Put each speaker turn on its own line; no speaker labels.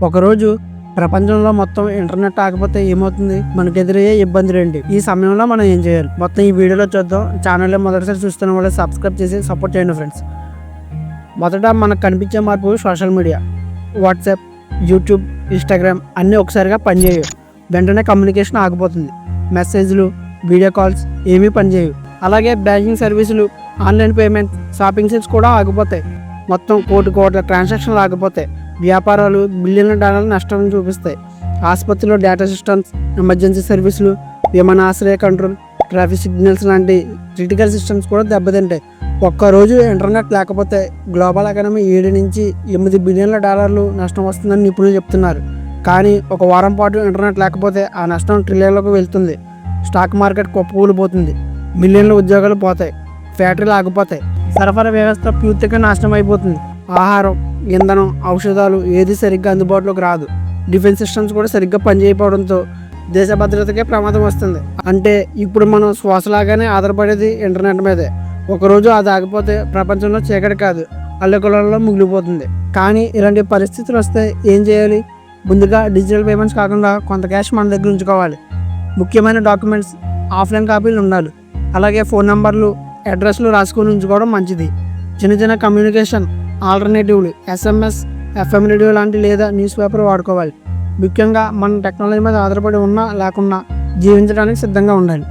ఒకరోజు ప్రపంచంలో మొత్తం ఇంటర్నెట్ ఆగిపోతే ఏమవుతుంది, మనకు ఎదురయ్యే ఇబ్బందులు ఏంటి, ఈ సమయంలో మనం ఏం చేయాలి, మొత్తం ఈ వీడియోలో చూద్దాం. ఛానల్లో మొదటిసారి చూస్తున్న వాళ్ళు సబ్స్క్రైబ్ చేసి సపోర్ట్ చేయండి ఫ్రెండ్స్. మొదట మనకు కనిపించే మార్పు social media. WhatsApp, YouTube, Instagram అన్నీ ఒకసారిగా పనిచేయవు. వెంటనే కమ్యూనికేషన్ ఆగిపోతుంది. మెసేజ్లు, వీడియో కాల్స్ ఏమీ పనిచేయవు. అలాగే బ్యాంకింగ్ సర్వీసులు, ఆన్లైన్ పేమెంట్, షాపింగ్ సేల్స్ కూడా ఆగిపోతాయి. మొత్తం కోట్ల ట్రాన్సాక్షన్లు ఆగిపోతాయి. వ్యాపారాలు బిలియన్ల డాలర్ల నష్టం చూపిస్తాయి. ఆసుపత్రిలో డేటా సిస్టమ్స్, ఎమర్జెన్సీ సర్వీసులు, విమానాశ్రయ కంట్రోల్, ట్రాఫిక్ సిగ్నల్స్ లాంటి క్రిటికల్ సిస్టమ్స్ కూడా దెబ్బతింటాయి. ఒక్కరోజు ఇంటర్నెట్ లేకపోతే గ్లోబల్ ఎకానమీ 7 నుంచి 8 బిలియన్ల డాలర్లు నష్టం వస్తుందని నిపుణులు చెప్తున్నారు. కానీ ఒక వారం పాటు ఇంటర్నెట్ లేకపోతే ఆ నష్టం ట్రిలియన్లకు వెళ్తుంది. స్టాక్ మార్కెట్ కుప్పకూలిపోతుంది. మిలియన్ల ఉద్యోగాలు పోతాయి. ఫ్యాక్టరీలు ఆగిపోతాయి. సరఫరా వ్యవస్థ పూర్తిగా నాశనం అయిపోతుంది. ఆహారం, ఇంధనం, ఔషధాలు ఏది సరిగ్గా అందుబాటులోకి రాదు. డిఫెన్స్ సిస్టమ్స్ కూడా సరిగ్గా పనిచేయకపోవడంతో దేశ భద్రతకే ప్రమాదం వస్తుంది. అంటే ఇప్పుడు మనం శ్వాసలాగానే ఆధారపడేది ఇంటర్నెట్ మీదే. ఒకరోజు అది ఆగిపోతే ప్రపంచంలో చీకటి కాదు, అల్లకలలో మిగిలిపోతుంది. కానీ ఇలాంటి పరిస్థితులు వస్తే ఏం చేయాలి? ముందుగా డిజిటల్ పేమెంట్స్ కాకుండా కొంత క్యాష్ మన దగ్గర ఉంచుకోవాలి. ముఖ్యమైన డాక్యుమెంట్స్ ఆఫ్లైన్ కాపీలు ఉండాలి. అలాగే ఫోన్ నెంబర్లు, అడ్రస్లు రాసుకొని ఉంచుకోవడం మంచిది. చిన్న కమ్యూనికేషన్ ఆల్టర్నేటివ్లు SMS, FM రేడియో లాంటి లేదా న్యూస్ పేపర్ వాడుకోవాలి. ముఖ్యంగా మనం టెక్నాలజీ మీద ఆధారపడి ఉన్నా లేకున్నా జీవించడానికి సిద్ధంగా ఉండాలి.